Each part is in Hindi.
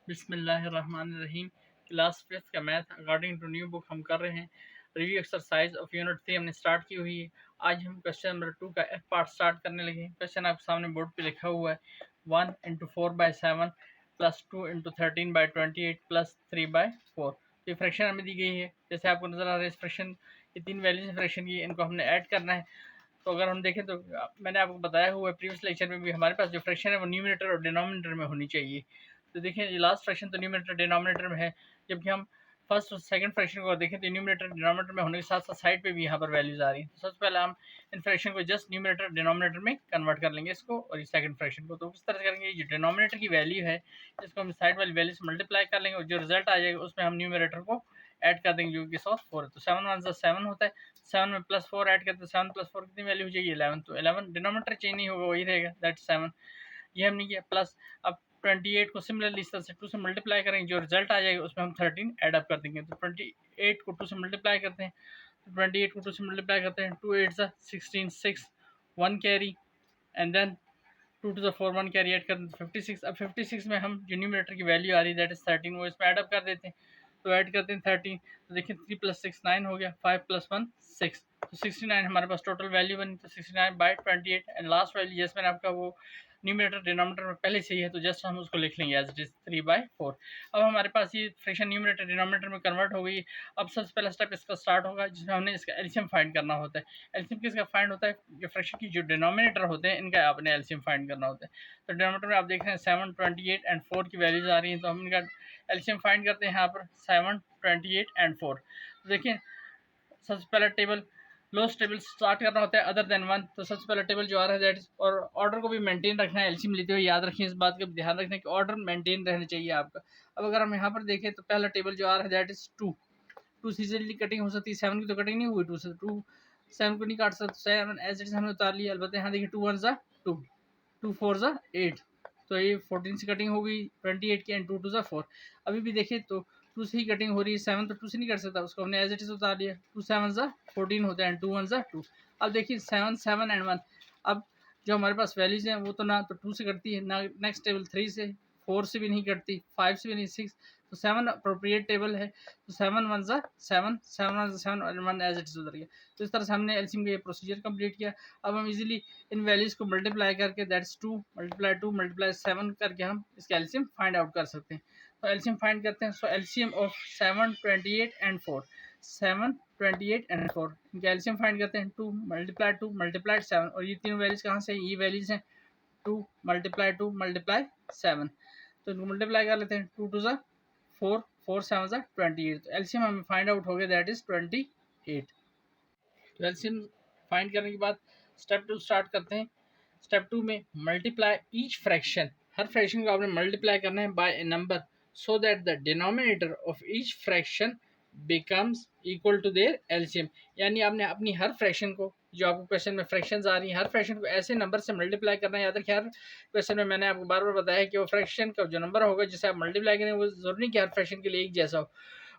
बिस्मिल्लाहिर्रहमानिर्रहीम। क्लास फिफ्थ का math according to new book हम कर रहे हैं। रिव्यू एक्सरसाइज ऑफ यूनिट 3 हमने स्टार्ट की हुई है। आज हम क्वेश्चन नंबर 2 का एफ पार्ट स्टार्ट करने लगे हैं। क्वेश्चन आपके सामने बोर्ड पे लिखा हुआ है 1 इंटू 4/7 प्लस 2 इंटू 13/28 प्लस 3/4। तो ये फ्रैक्शन हमें दी गई है। जैसे आपको नजर आ रहा है इस फ्रैक्शन ये तीन वैल्यूज फ्रैक्शन की, इनको हमने ऐड करना है। तो अगर हम देखें तो मैंने आपको बताया हुआ है प्रीवियस लेक्चर में भी, हमारे पास जो फ्रैक्शन है वो न्यूमरेटर और डिनोमिनेटर में होनी चाहिए। तो देखें ये लास्ट फ्रैक्शन तो न्यूमरेटर डिनोमिनेटर में है, जबकि हम फर्स्ट और सेकंड फ्रैक्शन को देखें तो न्यूमरेटर डिनोमिनेटर में होने के साथ साथ साइड पे भी यहाँ पर वैल्यूज आ रही हैं। तो सबसे पहले हम इन फ्रैक्शन को जस्ट न्यूमरेटर डिनोमिनेटर में कन्वर्ट कर लेंगे इसको, और इस सेकंड फ्रैक्शन को तो किस तरह से करेंगे, जो डिनोमिनेटर की वैल्यू है इसको हम साइड वाली वैल्यू से मल्टीप्लाई कर लेंगे और जो रिजल्ट आ जाएगा उसमें हम न्यूमरेटर को ऐड कर देंगे जो कि 4 है। तो 7 1 7 होता है, 7 में प्लस 4 ऐड करते हैं, 7 प्लस 4 कितनी वैल्यू हो जाएगी 11। तो 11 डिनोमिनेटर चेंज नहीं होगा, वही रहेगा, दैट 7। ये हमने किया प्लस। अब 28 को सिमिलरली इस तरह से 2 से मल्टीप्लाई करेंगे, जो रिजल्ट आ जाएगा उसमें हम 13 ऐड अप कर देंगे। तो 28 को 2 से मल्टीप्लाई करते हैं, तो 28 को 2 से मल्टीप्लाई करते हैं, 2 8 16 6 1 carry and then 2 to the 4 1 carry add कर 56। अब 56 में हम जो न्यूमरेटर की वैल्यू आ रही है दैट इज 13 वो इसमें ऐड अप कर देते हैं। तो ऐड करते हैं 13, तो देखिए 3 + 6 9 हो गया, 5 + 1 6, तो 69 हमारे पास टोटल वैल्यू बनी। तो 69/28 एंड लास्ट वैल्यू जैसे मैंने आपका वो न्यूमरेटर डिनोमिनेटर में पहले से ही है तो जस्ट हम उसको लिख लेंगे एज इट इज 3/4। अब हमारे पास ये फ्रैक्शन न्यूमरेटर डिनोमिनेटर में कन्वर्ट हो गई। अब सबसे पहला स्टेप इसका स्टार्ट होगा जिसमें हमने इसका एलसीएम फाइंड करना होता है। एलसीएम किसका फाइंड होता है, जो फ्रैक्शन की जो डिनोमिनेटर होते हैं इनका आपने एलसीएम फाइंड करना होता है। तो डिनोमिनेटर में आप देख रहे हैं 7 28 एंड 4 की वैल्यूज आ रही हैं, तो हम इनका एलसीएम फाइंड करते हैं यहाँ पर 7 28 एंड 4। तो देखिए सबसे पहला टेबल लोएस्ट टेबल स्टार्ट करना होता है अदर देन 1। तो सबसे पहला टेबल जो आ रहा है दैट इज, और ऑर्डर को भी मेंटेन रखना है एलसीएम लेते हुए, याद रखें इस बात का ध्यान रखना कि ऑर्डर मेंटेन रहना चाहिए आपका। अब अगर हम यहाँ पर देखें तो पहला टेबल जो आ रहा है दैट इज 2 से इजीली कटिंग हो सकती है, 7 की तो कटिंग नहीं हुई, 2 से 2 7 को नहीं काट सकते, 7 एज इट इज हमने उतार लिया। अलबत्ता यहाँ देखिए 2 1 ज़ा 2 2 4 ज़ा 8, तो ये 14 से कटिंग हो गई 28 की एंड 2 2 ज़ा 4। अभी भी देखें तो 2 से ही कटिंग हो रही है, 7 तो 2 से नहीं कर सकता, उसको हमने एज इट इज उतार लिया। 2 7 ज़ा 14 होता है एंड 2 1 ज़ा 2। अब देखिए 7 7 एंड 1, अब जो हमारे पास वैल्यूज हैं वो तो ना तो 2 से कटती है, ना नेक्स्ट टेबल 3 से, 4 से भी नहीं कटती, 5 से भी नहीं, 6, तो 7 अप्रोप्रिएट टेबल है। तो 7 1 ज़ा 7 7 1 7 और 1 एज इट इज उतर गया। तो इस तरह से हमने एलसीएम का ये प्रोसीजर कंप्लीट किया। अब हम इजीली इन वैल्यूज को मल्टीप्लाई करके दैट्स 2 × 7 करके हम इसका एलसीएम फाइंड आउट कर सकते हैं। तो एलसीएम फाइंड करते हैं। सो एलसीएम ऑफ 7 28 एंड 4, 7 28 एंड 4 इनका एलसीएम फाइंड करते हैं। 2 × 7, और ये तीनों वैल्यूज कहाँ से, ये वैल्यूज हैं 2 × 7, तो इनको मल्टीप्लाई कर लेते हैं। 2 2 ज़ा 4 4 7 ज़ा 28, तो एलसीएम हमें फाइंड आउट हो गया दैट इज 28। तो एलसीएम फाइंड करने के बाद स्टेप 2 स्टार्ट करते हैं। स्टेप 2 में मल्टीप्लाई ईच फ्रैक्शन, हर फ्रैक्शन को आपने मल्टीप्लाई करना है by a number so that the denominator of each fraction becomes equal to their LCM. यानी आपने अपनी हर फ्रैक्शन को, जो आपको क्वेश्चन में फ्रैक्शंस आ रही हैं, हर फ्रैक्शन को ऐसे नंबर से मल्टीप्लाई करना है। याद रखिए हर क्वेश्चन में मैंने आपको बार बार बताया कि वो फ्रैक्शन का जो नंबर होगा जिसे आप मल्टीप्लाई करेंगे वो जरूरी नहीं कि हर फ्रैक्शन के लिए एक जैसा हो,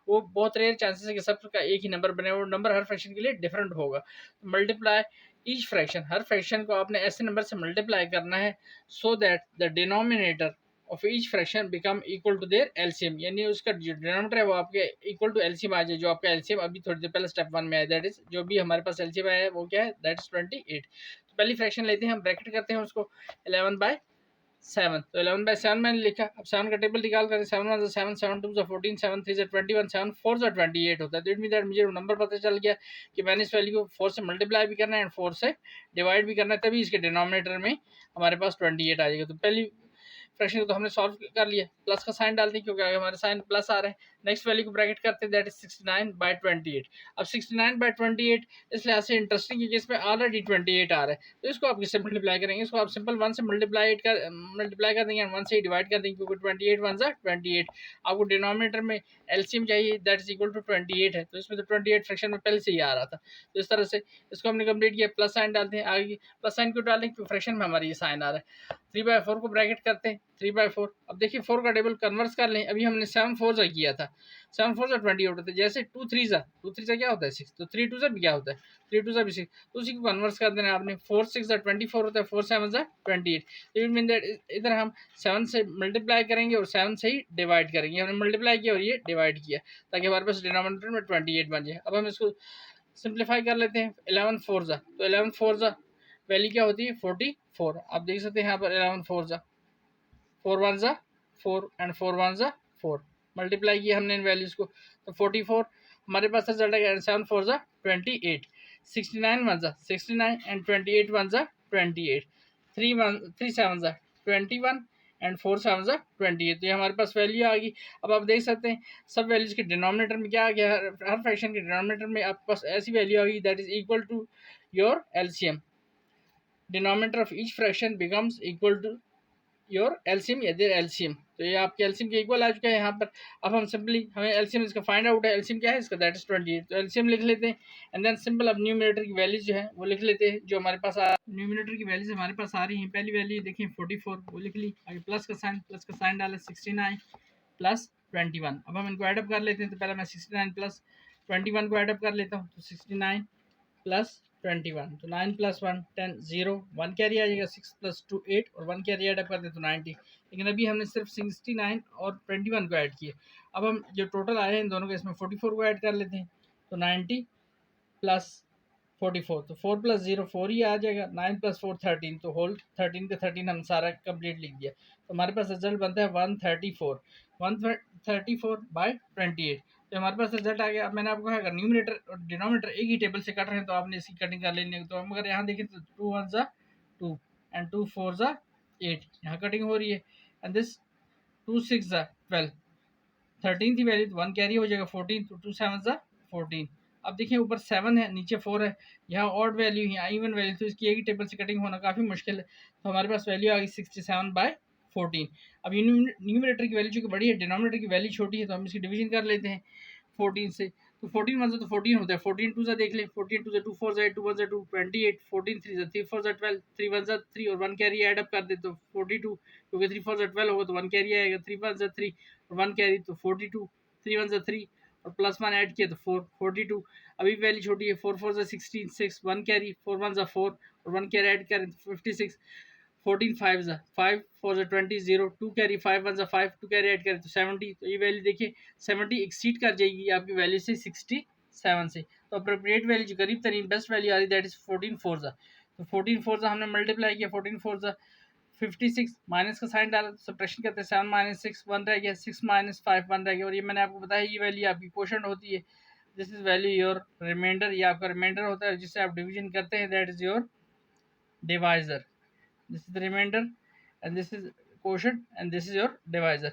वो बहुत रेयर चांसेस है कि सबका एक ही नंबर बने, वो नंबर हर फ्रैक्शन के लिए डिफरेंट होगा। मल्टीप्लाई ईच फ्रैक्शन, हर फ्रैक्शन को आपने ऐसे नंबर से मल्टीप्लाई करना है so that the denominator of each fraction become equal to their LCM, यानी उसका जो डिनोमिनेटर है वो आपके इक्वल टू एलसीएम आ जाए, जो आपका एलसीएम अभी थोड़ी देर पहले स्टेप 1 में है, दैट इज जो भी हमारे पास एलसीएम आया है वो क्या है, दैट इज 28। तो पहली फ्रैक्शन लेते हैं हम, ब्रैकेट करते हैं उसको 11/7, तो 11/7 मैंने लिखा। अब 7 का टेबल निकाल कर 7 1 7 7 2 14 7 3 21 7 4 28 होता है। तो इट मीन दैट मुझे नंबर पता चल गया कि मैंने इस वैल्यू को 4 से मल्टीप्लाई भी करना है एंड 4 से डिवाइड भी करना है, तभी इसके डिनोमिनेटर में हमारे पास 28 आ जाएगा। तो पहली फ्रैक्शन को तो हमने सॉल्व कर लिया, प्लस का साइन डालते हैं क्योंकि आगे हमारे साइन प्लस आ रहा है। नेक्स्ट वैल्यू को ब्रैकेट करते हैं दैट इज 69/28। अब 69/28 इस लिहाज से इंटरेस्टिंग है कि इसमें ऑलरेडी 28 आ रहा है, तो इसको आप किससे मल्टीप्लाई करेंगे, इसको आप सिंपल 1 से मल्टीप्लाई कर देंगे, 1 से डिवाइड कर देंगे क्योंकि 28 1 ज़ा 28। आपको डिनोमिनेटर में एलसीएम चाहिए दैट इज इक्वल टू 28 है, तो इसमें तो 28 फ्रैक्शन में पहले से ही आ रहा था। तो इस तरह से इसको हमने कंप्लीट किया। प्लस साइन डालते हैं, आगे प्लस साइन क्यों डालें, क्योंकि फ्रैक्शन में हमारी ये साइन आ रहा है। 3/4 को ब्रैकेट करते हैं, 3/4। अब देखिए 4 का टेबल कन्वर्स कर लें, अभी हमने 7 4 किया था, 7 4 सा 28 होता है। जैसे 2 3 सा क्या होता है 6, तो 3 2 सा भी क्या होता है 3 2 सा भी 6, तो उसी को कन्वर्स कर देना आपने। 4 6 सा 24 होता है, 4 7 सा 28। तो इट मीन दैट इधर हम 7 से मल्टीप्लाई करेंगे और 7 से ही डिवाइड करेंगे। हमने मल्टीप्लाई किया और ये डिवाइड किया ताकि हमारे पास डिनोमिनेटर में 28 बन जाए। अब हम इसको सिंप्लीफाई कर लेते हैं। 11 4 सा, तो 11 4 सा वैल्यू क्या होती है 44। आप देख सकते हैं यहाँ पर 11 4 सा, 4 1 सा 4 एंड 4 1 सा 4, मल्टीप्लाई किया हमने इन वैल्यूज को, तो 44 हमारे पास रिजल्ट है। 7 4 सा 28, 69 1 सा 69 एंड 28 1 सा 28, 3 7 सा 21 एंड 4 7 सा 28। तो ये हमारे पास वैल्यू आ गई। अब आप देख सकते हैं सब वैल्यूज के डिनोमिनेटर में क्या आ गया, हर फ्रैक्शन के डिनोमिनेटर में आपके पास ऐसी वैल्यू आ गई that is equal to your LCM. Denominator of each fraction becomes equal to your LCM या देयर एलसीएम। तो ये आपके एलसीएम के इक्वल आ चुका है यहाँ पर। अब हम सिंपली हमें एलसीएम इसका फाइंड आउट है, एलसीएम क्या है इसका दैट इज 28, तो एलसीएम लिख लेते हैं एंड देन सिंपल अब न्यूमरेटर की वैल्यूज जो है वो लिख लेते हैं जो हमारे पास न्यूमरेटर की वैल्यूज हमारे पास आ रही हैं। पहली वैल्यू देखिए 44 वो लिख ली, आगे प्लस का साइन डाला 69 प्लस 21। अब हम इनको एडअप कर लेते हैं। तो पहले मैं 69 प्लस 21 को एडअप कर लेता हूँ, तो 69 प्लस 21, तो 9 प्लस 1 10 0 1 कैरी आ जाएगा, 6 प्लस 2 8 और 1 कैरी एड अप कर दे तो 90। लेकिन अभी हमने सिर्फ 69 और 21 को ऐड किए। अब हम जो टोटल आए हैं इन दोनों के इसमें 44 को ऐड कर लेते हैं, तो 90 प्लस 44, तो 4 प्लस 0 4 ही आ जाएगा, 9 प्लस 4 13, तो होल 13 के 13 हम सारा कंप्लीट लिख दिया। तो हमारे पास रिजल्ट बनता है 134 बाई 28। तो हमारे पास रिजल्ट आ गया। अब मैंने आपको कहा अगर न्यूमरेटर और डिनोमिनेटर एक ही टेबल से कट रहे हैं तो आपने इसकी कटिंग कर लेनी है। तो हम अगर यहाँ देखें तो 2 1 सा 2 एंड 2 4 सा 8, यहाँ कटिंग हो रही है एंड दिस 2 6 सा 12, 13 थी वैल्यू तो 1 कैरी हो जाएगा 14, तो 2 7 सा 14। अब देखिए ऊपर 7 है नीचे 4 है, यहाँ ऑड वैल्यू यहाँ इवन वैल्यू, तो इसकी एक ही टेबल से कटिंग होना काफ़ी मुश्किल है। तो हमारे पास वैल्यू आ गई 67 बाई 14। अब न्यूमरेटर की वैल्यू चूँकि बड़ी है, डिनोमिनेटर की वैल्यू छोटी है, तो हम इसकी डिवीजन कर लेते हैं 14 से। तो 14 1 से तो 14 होता है, 14 2 से देख ले, 14 2 से 2 4 से 2 1 से 2 28, 14 3 से 3 4 से 12, 3 1 से 3 और 1 कैरी ऐड अप कर दे तो 42, क्योंकि 3 4 से 12 होगा तो 1 कैरी आएगा, 3 1 से 3 और 1 कैरी तो 42, 3 1 से 3 और प्लस 1 ऐड किया तो 4 42। अभी वैल्यू छोटी है, 4 4 से 16 6 1 कैरी, 4 1 से 4 और 1 कैरी ऐड करें तो 56, 14 5 सा 5 4 से 20 0 2 कैरी, 5 1 से 5 2 कैरी ऐड करें तो 70। तो ये वैल्यू देखिए 70 एक्सीड कर जाएगी आपकी वैल्यू से 67 से। तो अप्रोप्रिएट वैल्यू जो करीब तरीन बेस्ट वैल्यू आ रही दैट इज 14 4 सा। तो 14 4 सा हमने मल्टीप्लाई किया, 14 4 सा 56, माइनस का साइन डाला तो सब्ट्रैक्शन करते हैं 7 माइनस 6 1 रह गया, 6 माइनस 5 1 रह गया। और ये मैंने आपको बताया ये वैल्यू आपकी क्वोशंट होती है, this is value your remainder, ये आपका रिमाइंडर होता है जिससे आप डिवीजन करते हैं, that is your divisor. this is the remainder and this is quotient and this is your divisor।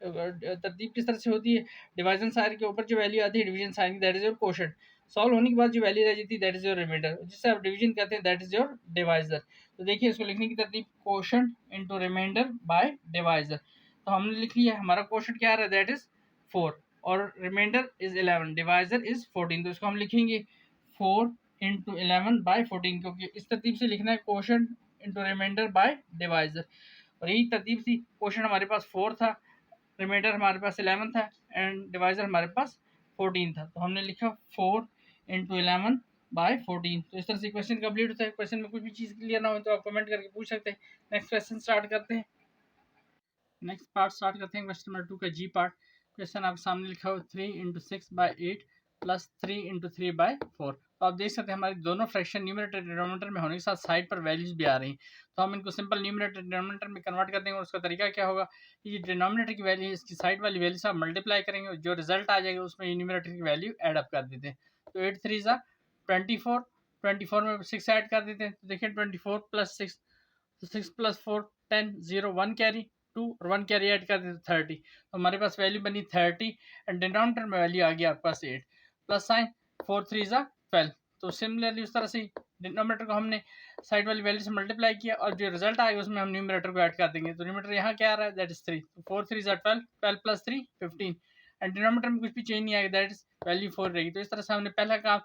तरतीब किस तरह से होती है, डिवीजन साइन के ऊपर जो वैल्यू आती है डिवीजन साइन की that is your quotient, solve होने के बाद जो वैल्यू रह जाती है दैट इज योर रिमाइंडर, जिससे आप डिवीजन करते हैं दैट इज योर डिवाइजर। तो देखिए इसको लिखने की तरतीब quotient into remainder by divisor. तो हमने लिख लिया हमारा क्वोशंट क्या आ रहा है दैट इज 4 और रिमाइंडर इज 11, डिवाइजर इज 14। तो इसको हम लिखेंगे 4 इंटू 11 बाई 14, क्योंकि इस तरतीब से लिखना है quotient into remainder by divisor. और यही तरतीब थी, क्वोशंट हमारे पास 4 था, रिमाइंडर हमारे पास 11 था एंड डिवाइजर हमारे पास 14 था। तो हमने लिखा 4 इंटू 11 बाय 14। तो इस तरह से क्वेश्चन कंप्लीट होता है। क्वेश्चन में कुछ भी चीज़ क्लियर ना हो तो आप कमेंट करके पूछ सकते हैं। नेक्स्ट क्वेश्चन स्टार्ट करते हैं। नेक्स्ट पार्ट स्टार्ट करते हैं क्वेश्चन नंबर 2 का जी पार्ट। क्वेश्चन आपके सामने लिखा हो 3 into 6 by 8 plus 3 into 3 by 4। तो आप देख सकते हैं हमारे दोनों फ्रैक्शन न्यूमरेटर डिनोमिनेटर में होने के साथ साइड पर वैल्यूज भी आ रही हैं। तो हम इनको सिंपल न्यूमरेटर डिनोमिनेटर में कन्वर्ट कर देंगे और उसका तरीका क्या होगा, ये डिनोमिनेटर की वैल्यू इसकी साइड वाली वैल्यू से आप मल्टीप्लाई करेंगे और जो रिजल्ट आ जाएगा उसमें न्यूमरेटर की वैल्यू एड अप कर देते हैं। तो 8 3 सा 24, 24 में 6 ऐड कर देते हैं। तो देखिए 24 प्लस 6, तो 6 प्लस 4 10 0 1 कैरी 2 और 1 कैरी ऐड कर देते 30। तो हमारे पास वैल्यू बनी 30 एंड डिनोमिनेटर में वैल्यू आ गई आपके पास 8 प्लस साइन 4 3 सा 12। तो सिमिलरली उस तरह से डिनोमिनेटर को हमने साइड वाली वैल्यू से मल्टीप्लाई किया और जो रिजल्ट आएगा उसमें हम न्यूमरेटर को ऐड कर देंगे। तो न्यूमरेटर यहाँ क्या आ रहा है दैट इज 3, तो 4 3 सा 12, 12 प्लस 3 15 एंड डिनोमिनेटर में कुछ भी चेंज नहीं आएगा दैट इज वैल्यू 4 रहेगी। तो इस तरह से हमने पहला काम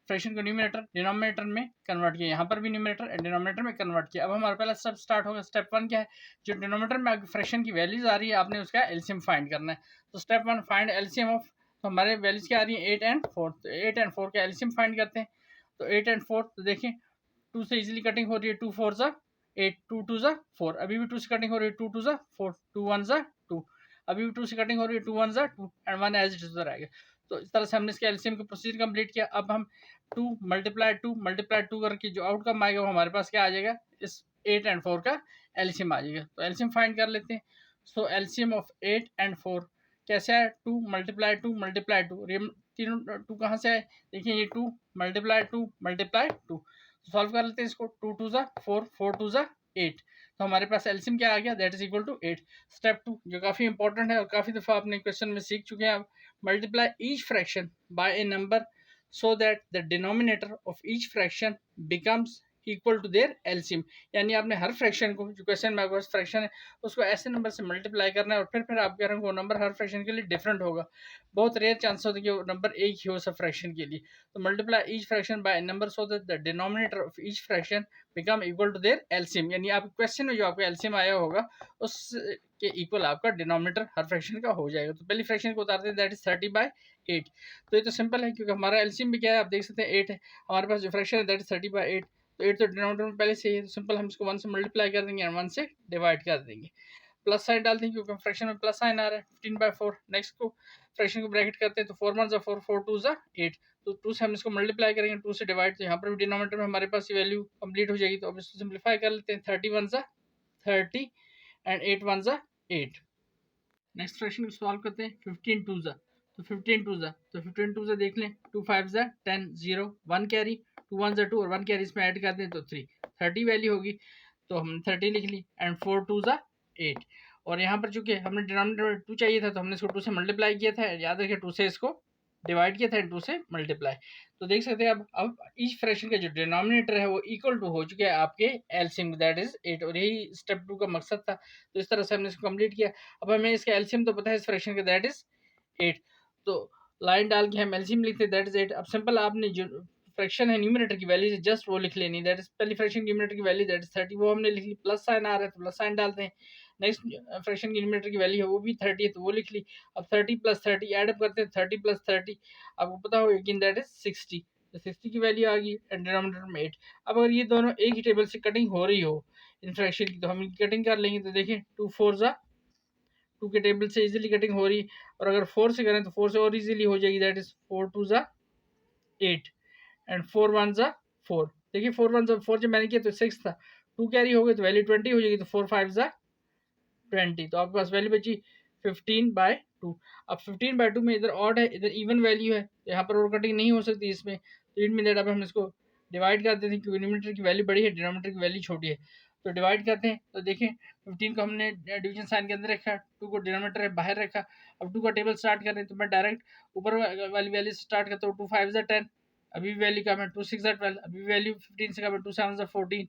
फ्रैक्शन को न्यूमरेटर डिनोमिनेटर में कन्वर्ट किया, यहाँ पर भी न्यूमरेटर एंड डिनोमिनेटर में कन्वर्ट किया। अब हमारा पहला स्टेप स्टार्ट होगा। स्टेप 1 क्या है, जो डिनोमिनेटर में फ्रैक्शन की वैल्यूज आ रही है आपने उसका एलसीएम फाइंड करना है। तो स्टेप 1 फाइंड एलसीएम ऑफ, तो हमारे वैल्यूज क्या आ रही है 8 एंड 4, तो 8 एंड 4 का एलसीएम फाइंड करते हैं। तो 8 एंड 4, तो देखिए 2 से इजीली कटिंग हो रही है, 2 4 ज़ा 8, 2 2 ज़ा 4, अभी भी 2 से कटिंग हो रही है, 2 2 ज़ा 4, 2 1 ज़ा 2, अभी भी 2 से कटिंग हो रही है, 2 1 ज़ा 2 एंड 1 एज इट इज रहेगा। तो इस तरह से हमने इसके एलसीएम का प्रोसीजर कंप्लीट किया। अब हम 2 मल्टीप्लाई 2 करके जो आउटकम आएगा वो हमारे पास क्या आ जाएगा, इस 8 एंड 4 का एलसीएम आ जाएगा। तो एलसीएम फाइंड कर लेते हैं। सो एलसीएम ऑफ 8 एंड 4 कैसे है, 2 मल्टीप्लाई 2, तीनों 2 कहाँ से आए, देखिए ये 2 मल्टीप्लाई 2, सॉल्व कर लेते हैं इसको। 2 2 ज़ा 4, 4 2 ज़ा 8, तो हमारे पास एलसीएम क्या आ गया, that is equal to 8। Step 2 जो काफ़ी इंपॉर्टेंट है और काफ़ी दफ़ा आपने क्वेश्चन में सीख चुके हैं, multiply each fraction by a number so that the denominator of each fraction becomes equal to their LCM, यानी आपने हर फ्रैक्शन को, जो क्वेश्चन में आपके पास फ्रैक्शन है उसको ऐसे नंबर से मल्टीप्लाई करना है और फिर आप कह रहे हैं वो नंबर हर फ्रैक्शन के लिए डिफरेंट होगा। बहुत रेयर चांस होता है कि वो नंबर एक ही हो सब फ्रैक्शन के लिए। तो multiply each fraction by number so that the denominator of each fraction become equal to their LCM, यानी आप क्वेश्चन में जो आपका एलसीएम आया होगा उस के इक्वल आपका डिनोमिनेटर हर फ्रैक्शन का हो जाएगा। तो पहली फ्रैक्शन को उतारते हैं, दैट इज 30/8। तो ये तो सिंपल है क्योंकि हमारा एलसीएम भी क्या है, आप देख सकते हैं 8 है, हमारे पास जो फ्रैक्शन है दैट इज 30/8। तो 8 तो डिनोमिनेटर में पहले से ही है, तो सिंपल हम इसको 1 से मल्टीप्लाई कर देंगे और 1 से डिवाइड कर देंगे। प्लस साइन डालते हैं क्योंकि फ्रैक्शन में प्लस साइन आ रहा है, 15/4। नेक्स्ट को फ्रैक्शन को ब्रैकेट करते हैं, तो 4 1 4, 4 2 8, तो 2 से हम इसको मल्टीप्लाई करेंगे, 2 से डिवाइड, तो यहाँ पर भी डिनोमिनेटर में हमारे पास ये वैल्यू कंप्लीट हो जाएगी। तो अब इसको सिंप्लीफाई कर लेते हैं, 30 1 30 एंड 8 1 8। नेक्स्ट फ्रैक्शन को सॉल्व करते हैं, 15 2 तो 15 2 देख लें, 2 5 10 0 1 कैरी, 2 1 2 और 1 कैरी इसमें ऐड कर दें तो 3 30 वैल्यू होगी, तो हमने 30 लिख ली एंड 4 2 8। और यहाँ पर चूंकि हमने डिनोमिनेटर 2 चाहिए था तो हमने इसको 2 से मल्टीप्लाई किया था, याद रखिए 2 से इसको डिवाइड किया था, 2 से मल्टीप्लाई। तो देख सकते हैं अब ईच फ्रैक्शन का जो डिनोमिनेटर है वो इक्वल टू हो चुके हैं आपके एलसीएम, दैट इज 8, और यही स्टेप 2 का मकसद था। तो इस तरह से हमने इसको कंप्लीट किया। अब हमें इसका एलसीएम तो पता है इस फ्रैक्शन का, दैट इज 8, तो लाइन डाल के हम एलसीएम लिखते हैं, दैट इज 8। अब सिंपल आपने जो फ्रैक्शन है न्यूमरेटर की वैल्यू जस्ट वो लिख लेनी, दैट इज पहली फ्रैक्शन न्यूमरेटर की वैल्यू दैट इज 30, वो हमने लिख ली, प्लस साइन आ रहा है तो प्लस साइन डालते हैं। नेक्स्ट फ्रैक्शन की न्यूमरेटर की वैल्यू है वो भी 30 है तो वो लिख ली। अब 30 + 30 ऐड अप करते हैं, 30 + 30 आपको पता होगा कि दैट इज 60, तो 60 की वैल्यू आ गई एंड डिनोमिनेटर में 8। अब अगर ये दोनों एक ही टेबल से कटिंग हो रही हो इन फ्रैक्शन की, तो हम कटिंग कर लेंगे। तो देखिए 2 4 2 के टेबल से इजीली कटिंग हो रही है, और अगर 4 से करें तो 4 से और इजीली हो जाएगी, दैट इज 4 2 8 एंड 4 1 4। देखिए 4 1 4 जब मैंने किया तो 6 था, 2 कैरी हो गई तो वैल्यू 20 हो जाएगी, तो 4 5 20, तो आपके पास वैल्यू बची 15/2। अब 15/2 में इधर ऑड है इधर इवन वैल्यू है, तो यहाँ पर और कटिंग नहीं हो सकती इसमें, तो इट मीन दैट अब हम इसको डिवाइड कर देते हैं क्योंकि न्यूमरेटर की वैल्यू बड़ी है, डिनोमिनेटर की वैल्यू छोटी है। तो डिवाइड करते हैं, तो देखें 15 को हमने डिवीजन साइन के अंदर रखा, 2 को डिनोमिनेटर है बाहर रखा। अब 2 का टेबल स्टार्ट कर रहे हैं, तो मैं डायरेक्ट ऊपर वाली वैल्यू से स्टार्ट करता हूँ। 2 5 10, अभी वैल्यू कम है, 2 6 12, अभी वैल्यू 15 से कम है, 2 7 14,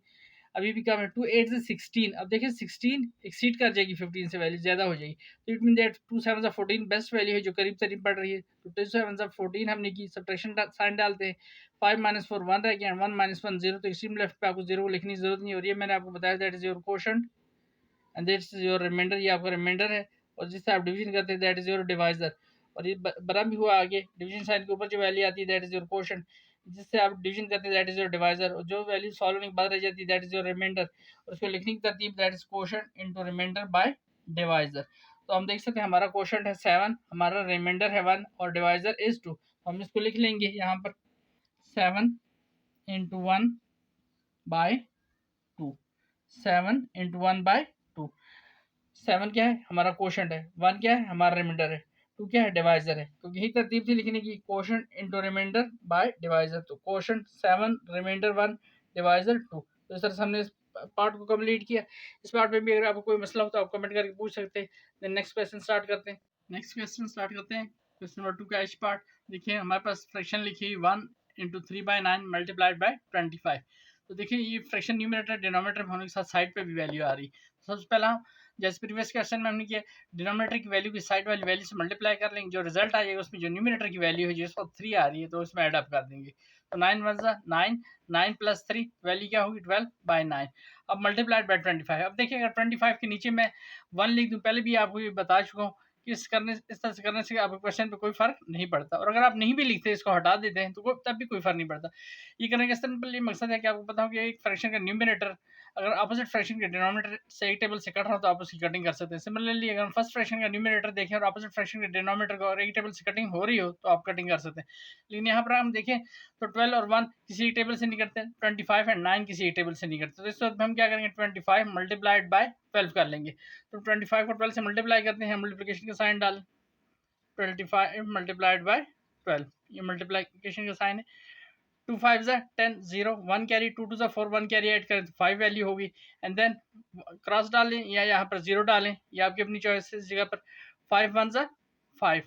अभी भी कम है, 2 8 से 16। अब देखिए 16 एक्सीड कर जाएगी 15 से, वैल्यू ज़्यादा हो जाएगी, तो it mean that 2 7 14 best value है जो करीब करीब पड़ रही है। तो 2 7 14 हमने की, सब्ट्रैक्शन साइन डालते हैं, 5 - 4 1 रह गया, 1 - 1 0, तो एक्सट्रीम लेफ्ट पे आपको 0 लिखने की जरूरत नहीं, और ये मैंने आपको बताया that is your quotient and that is your remainder, ये आपका रिमाइंडर है, और जिससे आप डिवीजन करते हैं दैट इज योर डिवाइजर। और ये बना भी हुआ आगे डिवीजन साइन के ऊपर जो वैल्यू आती है दैट इज योर क्वोशंट, जिससे आप डिवीजन करते हैं दैट इज योर डिवाइजर, और जो वैल्यू सॉल्व होने के बाद रह जाती है दैट इज योर रिमाइंडर, और उसको लिखने की तरतीब that is quotient into remainder by divisor. तो हम देख सकते हैं हमारा क्वोशंट है 7, हमारा रिमाइंडर है 1 और डिवाइजर इज 2, तो हम इसको लिख लेंगे यहाँ पर 7 × 1/2, 7 × 1/2। 7 क्या है हमारा क्वोशंट है, 1 क्या है हमारा रिमाइंडर है, 2 क्या है डिवाइजर है, क्योंकि यही तरतीब थी लिखने की, quotient into remainder by divisor. तो क्वोशंट 7, रिमाइंडर 1, डिवाइजर 2। तो इस तरह से हमने इस पार्ट को कंप्लीट किया। इस पार्ट में भी अगर आपको कोई मसला हो तो आप कमेंट करके पूछ सकते हैं। देन नेक्स्ट क्वेश्चन स्टार्ट करते हैं। क्वेश्चन नंबर 2 का एच पार्ट। देखिए हमारे पास फ्रैक्शन लिखी 1 × 3/9 मल्टीप्लाइड बाय 25। तो देखिए ये फ्रैक्शन न्यूमरेटर डिनोमिनेटर में होने के साथ साइड पे भी वैल्यू आ रही है। सबसे पहला जैसे प्रीवियस क्वेश्चन में हमने किया, डिनोमिनेटर की वैल्यू की साइड वाली वैल्यू से मल्टीप्लाई कर लेंगे, जो रिजल्ट आ जाएगा उसमें जो न्यूमिनेटर की वैल्यू है जिस वक्त 3 आ रही है तो उसमें ऐड अप कर देंगे। तो 9 वन ज़ा 9, 9 प्लस 3 वैल्यू क्या होगी 12/9। अब मल्टीप्लाइड बाय 25। अब देखिए अगर 25 के नीचे मैं 1 लिख दूं, पहले भी आपको ये बता चुका हूँ कि इस तरह से करने से आपके क्वेश्चन पे कोई फर्क नहीं पड़ता, और अगर आप नहीं भी लिखते इसको हटा देते हैं तो तब भी कोई फर्क नहीं पड़ता। ये करने का सिंपल ये मकसद है कि आपको पता हो कि एक फ्रैक्शन का न्यूमिनेटर अगर अपोजिट फ्रैक्शन के डिनोमिनेटर से एक टेबल से कट रहा हो तो आप उसकी कटिंग कर सकते हैं। सिमिलरली अगर हम फर्स्ट फ्रैक्शन का न्यूमिनेटर देखें और अपोजिट फ्रैक्शन के डिनोमिनेटर को और एक टेबल से कटिंग हो रही हो तो आप कटिंग कर सकते हैं। लेकिन यहाँ पर हम देखें तो 12 और 1 किसी टेबल से नहीं करते, 25 एंड 9 किसी टेबल से नहीं करते, तो इस वक्त हम क्या करेंगे 25 मल्टीप्लाइड बाय 12 कर लेंगे। तो 25 को 12 से मल्टीप्लाई करते हैं, मल्टीप्लिकेशन का साइन डालें, 25 मल्टीप्लाइड बाय 12, ये मल्टीप्लिकेशन का साइन है। 2 5 ज़ा 10, 0 1 कैरी, 2 2 ज़ा 4 1 कैरी ऐड करें तो 5 वैल्यू होगी, एंड देन क्रॉस डालें या यहाँ पर 0 डालें, या आपकी अपनी चॉइस इस जगह पर। 5 1 ज़ा 5,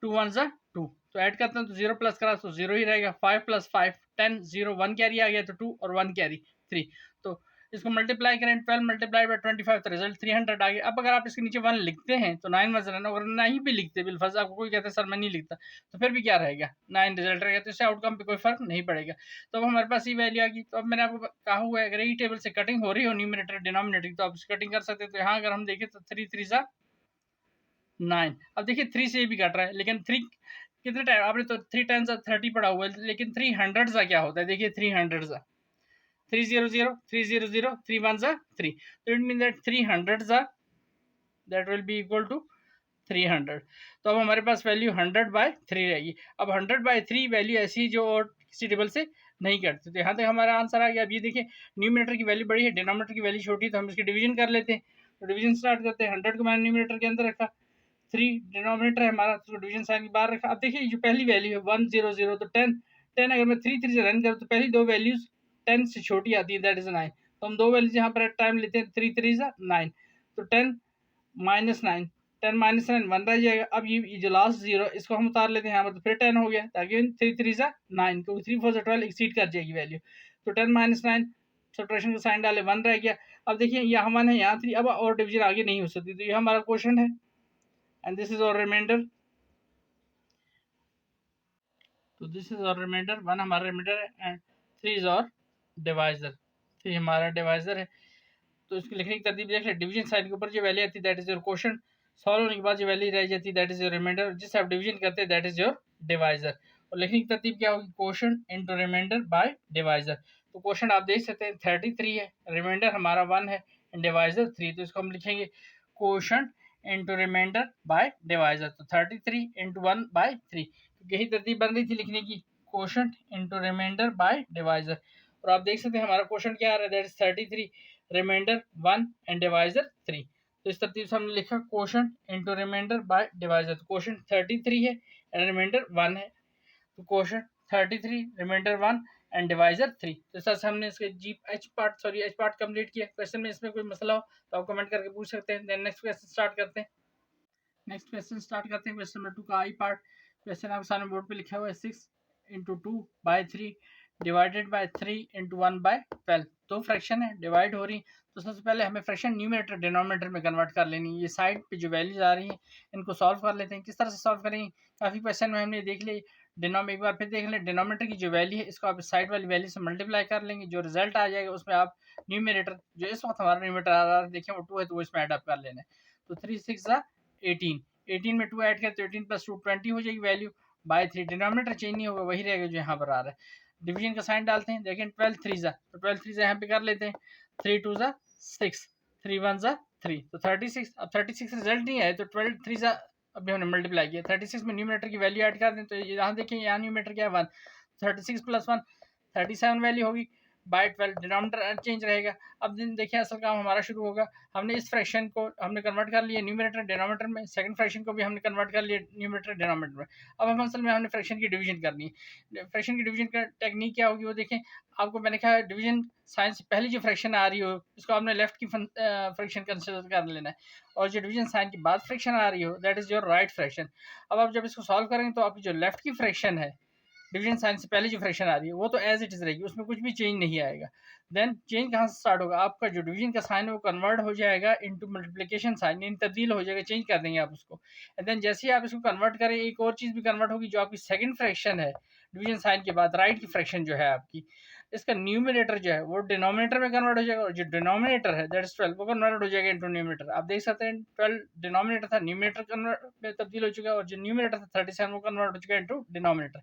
2 1 ज़ा 2, तो ऐड करते हैं तो 0 प्लस करा तो 0 ही रहेगा। 5 प्लस 5 10, 0 1 कैरी आ गया तो 2 और 1 कैरी 3, तो इसको मल्टीप्लाई करें 12 मल्टीप्लाई बाय 25 तो रिजल्ट 300 आ गया। अब अगर आप इसके नीचे 1 लिखते हैं तो 9 वजन है, अगर नहीं भी लिखते बिलफर्ज आपको कोई कहता है सर मैं नहीं लिखता, तो फिर भी क्या रहेगा 9 रिजल्ट रहेगा, तो इससे आउटकम पे कोई फर्क नहीं पड़ेगा। तो अब हमारे पास ये वैल्यू आ गई। तो अब मैंने आपको कहा हुआ है अगर ई टेबल से कटिंग हो रही हो न्यूमिनेटर डिनोमिनेटर तो आप कटिंग कर सकते हैं। तो यहाँ अगर हम देखें तो 3 3 ज़ा 9, अब देखिए 3 से भी कट रहा है, लेकिन 3 कितने टाइम आपने तो 3 10 ज़ा 30 पढ़ा हुआ है, लेकिन 300 ज़ा क्या होता है, देखिए 300 ज़ा 300 300 3 1 ज़ा 3, तो इट मीन दैट 300 ज़ा that will be equal to 300। तो अब हमारे पास वैल्यू 100/3 रहेगी। अब 100/3 वैल्यू ऐसी जो और किसी टेबल से नहीं करते। तो यहाँ तक हमारा आंसर आ गया। अब ये देखिए न्यूमिनेटर की वैल्यू बड़ी है, डिनोमिनेटर की वैल्यू छोटी है, तो हम इसकी डिवीजन कर लेते हैं। तो डिवीजन स्टार्ट करते हैं। 100 को मैंने न्यूमिनेटर के अंदर रखा, 3 डिनोमिनेटर है हमारा तो डिवीजन साइन के बाहर रखा। अब देखिए जो पहली वैल्यू है 100, तो 10 अगर मैं 3 3 से रन करूँ तो पहली दो वैल्यूज 10 से छोटी आती है, दैट इज 9। तो हम दो वैल्यूज यहाँ पर टाइम लेते हैं, 3 3 ज़ा 9, तो 10 माइनस 9, 10 माइनस 9 1 रह जाएगा। अब ये जो लास्ट जीरो इसको हम उतार लेते हैं यहाँ पर, तो फिर 10 हो गया, ताकि 3 3 ज़ा 9, क्योंकि 3 4 ज़ा 12 एक्सीड कर जाएगी वैल्यू। तो 10 माइनस 9 सब्ट्रैक्शन का साइन डाले 1 रह गया। अब देखिए यहाँ 1 है यहाँ 3, अब और डिवीजन आगे नहीं हो सकती, तो ये हमारा क्वेश्चन है एंड दिस इज और रिमाइंडर। तो दिस इज और रिमाइंडर, 1 हमारा रिमाइंडर है एंड 3 इज और डिवाइजर, 3 हमारा डिवाइजर है। तो इसको लिखने की तरतीब देख ले, डिवीजन साइन के ऊपर जो वैल्यू आती है that is your quotient, solve होने के बाद जो वैल्यू रह जाती है दैट इज योर रिमाइंडर, जिससे आप डिवीजन करते हैं दैट इज योर डिवाइजर। और लिखने की तरतीब क्या होगी, quotient into remainder by divisor. तो क्वोशंट आप देख सकते हैं 33 है, रिमाइंडर हमारा 1 है एंड डिवाइजर 3, तो इसको हम लिखेंगे quotient into remainder by divisor. तो 33 इंटू 1 बाय 3, यही तरतीब बन रही थी लिखने की, quotient into remainder by divisor. और आप देख सकते हैं हमारा क्वेश्चन क्या आ रहा है, that is 33 remainder 1 and divisor 3। तो इस तरतीब से हमने लिखा quotient into remainder by divisor. तो क्वोशंट 33 है एंड रिमाइंडर 1 है, तो क्वोशंट 33 रिमाइंडर 1 एंड डिवाइजर 3। तो इस तरह से हमने इसके एच पार्ट कंप्लीट किया। क्वेश्चन में इसमें कोई मसला हो तो आप कमेंट करके पूछ सकते हैं। देन नेक्स्ट क्वेश्चन स्टार्ट करते हैं। क्वेश्चन नंबर 2 का आई पार्ट। क्वेश्चन आपके सामने बोर्ड पे लिखा हुआ है 6 इंटू 2/3 डिवाइडेड बाय 3 इंटू 1/12। दो फ्रैक्शन है डिवाइड हो रही, तो सबसे पहले हमें फ्रैक्शन न्यूमिनेटर डिनोमिनेटर में कन्वर्ट कर लेनी है। ये साइड पे जो वैल्यूज आ रही हैं इनको सॉल्व कर लेते हैं। किस तरह से सॉल्व करेंगे, काफ़ी क्वेश्चन में हमने देख ली। एक बार फिर देख लें, डिनोमिनेटर की जो वैल्यू है इसको आप साइड वाली वैल्यू से मल्टीप्लाई कर लेंगे, जो रिजल्ट आ जाएगा उसमें आप न्यूमिनेटर जो इस वक्त हमारा न्यूमिनेटर आ रहा है देखिए वो 2 है तो वो इसमें ऐड अप कर लेना है। तो 3 6 ज़ा 18, 18 में 2 ऐड करें तो 18 प्लस 2 20 हो जाएगी वैल्यू बाय 3। डिनोमिनेटर चेंज नहीं होगा, वही रहेगा जो यहाँ पर आ रहा है। डिवीजन का साइन डालते हैं, देखें 12 3 ज़ा, तो 12 3 ज़ा यहाँ पे कर लेते हैं, 3 2 ज़ा 6, 3 1 ज़ा 3, तो 36। अब 36 रिजल्ट नहीं आए तो 12 3 ज़ा अभी हमने मल्टीप्लाई किया, 36 में न्यूमिनेटर की वैल्यू ऐड कर दें तो यहाँ देखें यहाँ न्यूमिनेटर क्या है 1, 36 प्लस 1 37 वैल्यू होगी बाय 12, डिनोमिनेटर चेंज रहेगा। अब दिन देखिए असल काम हमारा शुरू होगा। हमने इस फ्रैक्शन को हमने कन्वर्ट कर लिया न्यूमिनेटर डिनोमिनेटर में, सेकंड फ्रैक्शन को भी हमने कन्वर्ट कर लिया न्यूमिनेटर डिनोमिनेटर में। अब हम असल में हमने फ्रैक्शन की डिवीजन करनी है। फ्रैक्शन की डिवीजन का टेक्निक क्या होगी वो देखें। आपको मैंने कहा डिवीजन साइन से पहले जो फ्रैक्शन आ रही हो उसको आपने लेफ्ट की फ्रैक्शन कंसिडर कर लेना है, और जो डिवीजन साइन के बाद फ्रैक्शन आ रही हो that is your right fraction. अब आप जब इसको सॉल्व करेंगे तो आपकी जो लेफ्ट की फ्रैक्शन है डिवीजन साइन से पहले जो फ्रैक्शन आ रही है वो तो एज इट इज रहेगी, उसमें कुछ भी चेंज नहीं आएगा। देन चेंज कहाँ से स्टार्ट होगा, आपका जो डिवीजन का साइन है वो कन्वर्ट हो जाएगा इनटू मल्टीप्लिकेशन साइन, इन तब्दील हो जाएगा, चेंज कर देंगे आप उसको। एंड देन जैसे ही आप इसको कन्वर्ट करें एक और चीज भी कन्वर्ट होगी, जो आपकी सेकंड फ्रैक्शन है डिवीजन साइन के बाद, राइट की फ्रैक्शन जो है आपकी, इसका न्यूमिनेटर जो है वो डिनोमिनेटर में कन्वर्ट हो जाएगा, और जो डिनोमिनेटर है दैट इज 12 वो कन्वर्ट हो जाएगा इनटू न्यूमिनेटर। आप देख सकते हैं 12 डिनोमिनेटर था, न्यूमिनेटर कन्वर्ट में तब्दील हो चुका है, और जो न्यूमिनेटर था 37 वो कन्वर्ट हो चुका है इनटू डिनोमिनेटर।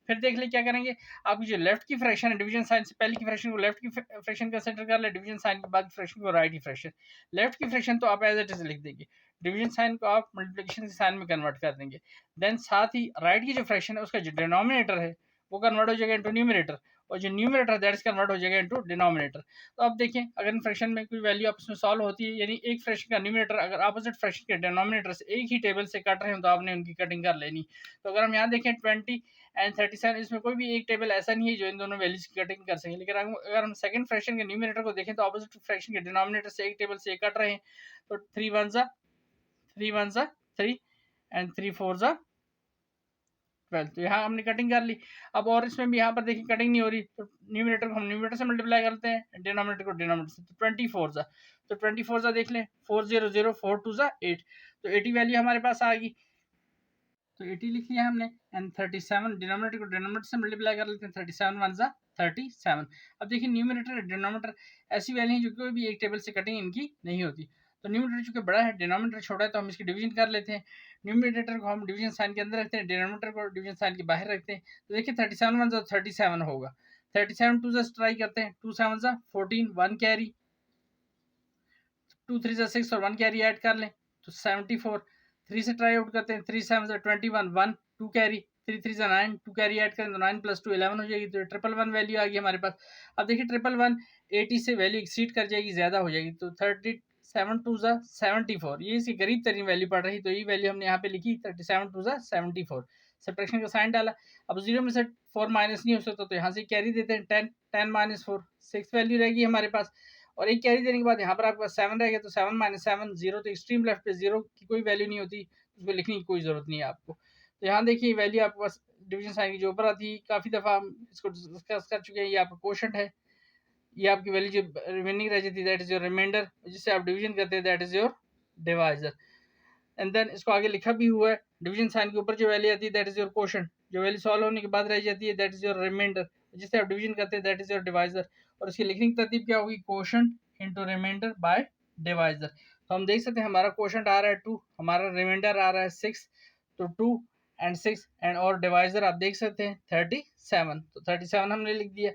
फिर देख ले क्या करेंगे, आपकी जो लेफ्ट की फ्रैक्शन है डिवीजन साइन से पहले की फ्रैक्शन को लेफ्ट की फ्रैक्शन कंसीडर कर ले, डिवीजन साइन के बाद की फ्रैक्शन को राइट की फ्रैक्शन। लेफ्ट की फ्रैक्शन तो आप एज इट इज लिख देंगे, डिवीजन साइन को आप मल्टीप्लिकेशन के साइन में कन्वर्ट कर देंगे। देन साथ ही राइट की जो फ्रैक्शन है उसका जो डिनोमिनेटर है वो कन्वर्ट हो जाएगा इनटू न्यूमरेटर, और जो न्यूमरेटर दैट इज कन्वर्ट हो जाएगा इनटू डिनोमिनेटर। तो अब देखें अगर इन फ्रैक्शन में कोई वैल्यू आप इसमें सॉल्व होती है, यानी एक फ्रैक्शन का न्यूमरेटर अगर अपोजिट फ्रैक्शन के डिनोमिनेटर से एक ही टेबल से कट रहे हो तो आपने उनकी कटिंग कर लेनी। तो अगर हम यहाँ देखें 20 एंड 37, इसमें कोई भी एक टेबल ऐसा नहीं है जो इन दोनों वैल्यूज की कटिंग कर सके। लेकिन अगर हम सेकंड फ्रैक्शन के न्यूमरेटर को देखें तो अपोजिट फ्रैक्शन के डिनोमिनेटर से एक टेबल से एक कट रहे हैं, तो 3 1 जा 3 एंड 3 4 जा 12, तो यहाँ हमने कटिंग कर ली। अब और इसमें भी यहाँ पर देखिए कटिंग नहीं हो रही, तो न्यूमरेटर को हम न्यूमरेटर से मल्टीप्लाई करते हैं, डिनोमिनेटर को डिनोमिनेटर से, तो 24 जा, तो 24 जा देख लें 4 0 0 4 2 जा 8, तो 80 वैल्यू हमारे पास आ गई। तो 80 लिख लिया हमने, एंड 37 डिनोमिनेटर को डिनोमिनेटर से मल्टीप्लाई कर लेते हैं, 37 1 जा 37। अब देखिए न्यूमरेटर डिनोमिनेटर ऐसी वैल्यू है जो कोई भी एक टेबल से कटिंग इनकी नहीं होती। तो न्यूमरेटर चूंकि बड़ा है डिनोमिनेटर छोटा है तो हम इसकी डिवीजन कर लेते हैं। न्यूमरेटर को हम डिवीजन साइन के अंदर रखते हैं, डिनोमिनेटर को डिवीजन साइन के बाहर रखते हैं। तो देखिए 37 1 जा 37 होगा, 37 2 जा ट्राई करते हैं, 2 7 जा 14, 1 कैरी, 2 3 जा 6 और 1 कैरी ऐड कर लें तो 74। 3 से ट्राई आउट करते हैं, 3 7 जा 21, 1 2 कैरी, 3 3 जा 9, 2 कैरी ऐड करें तो 9 + 2 11 हो जाएगी। तो 111 वैल्यू आ गई हमारे पास। अब देखिए 111 80 से वैल्यू एक्सीड कर जाएगी, ज्यादा हो जाएगी, तो 37 2 जा 74, ये इसकी करीब तरीन वैल्यू पड़ रही, तो ये वैल्यू हमने यहाँ पे लिखी 37 2 जा 74। सब्ट्रैक्शन का साइन डाला, अब 0 में से 4 माइनस नहीं हो सकता तो यहाँ से कैरी देते हैं, 10 10 - 4 6 वैल्यू रहेगी हमारे पास। और एक कैरी देने के बाद यहाँ पर आपका 7 रह गया, तो 7 - 7 0, तो एक्सट्रीम लेफ्ट पे 0 की कोई वैल्यू नहीं होती, उसको लिखने की कोई जरूरत नहीं है आपको। तो यहाँ देखिए वैल्यू आपके पास डिवीजन साइन की जो ऊपर आती है, काफी दफा हम इसको डिस्कस कर चुके हैं, ये आपका क्वोशंट है, ये आपकी वैल्यू जो रिमेनिंग रह जाती है दैट इज योर रिमाइंडर, जिससे आप डिवीजन करते हैं that is your divisor. And then इसको आगे लिखा भी हुआ है, डिवीजन साइन के ऊपर जो वैल्यू आती है दैट इज योर क्वोशंट, जो वैल्यू सॉल्व होने के बाद रह जाती है दैट इज योर रिमाइंडर, जिससे आप डिवीजन करते हैं दैट इज योर डिवाइजर। और इसकी लिखने की तरतीब क्या होगी, quotient into remainder by divisor. तो हम देख सकते हैं हमारा क्वोशंट आ रहा है 2, हमारा रिमाइंडर आ रहा है 6, तो 2 एंड 6 एंड और डिवाइजर आप देख सकते हैं 37, तो 37 हमने लिख दिया।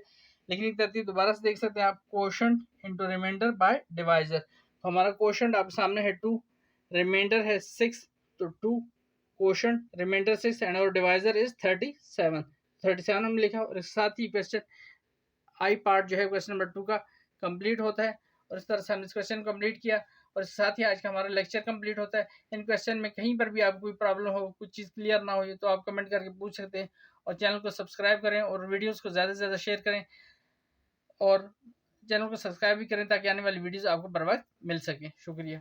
लिखने की तरतीब दोबारा से देख सकते हैं आप, quotient into remainder by divisor. तो हमारा क्वोशंट आप सामने है 2, रिमाइंडर है 6, तो 2 क्वोशंट रिमाइंडर 6 एंड और डिवाइजर इज 37। 37 हमने लिखा, और इसके साथ ही क्वेश्चन आई पार्ट जो है क्वेश्चन नंबर 2 का कंप्लीट होता है। और इस तरह से हमने इस क्वेश्चन कंप्लीट किया, और इसके साथ ही आज का हमारा लेक्चर कंप्लीट होता है। इन क्वेश्चन में कहीं पर भी आपको कोई प्रॉब्लम हो, कुछ चीज़ क्लियर ना हो तो आप कमेंट करके पूछ सकते हैं, और चैनल को सब्सक्राइब करें और वीडियोस को ज़्यादा से ज़्यादा शेयर करें, और चैनल को सब्सक्राइब भी करें ताकि आने वाली वीडियोस आपको बर वक्त मिल सकें। शुक्रिया।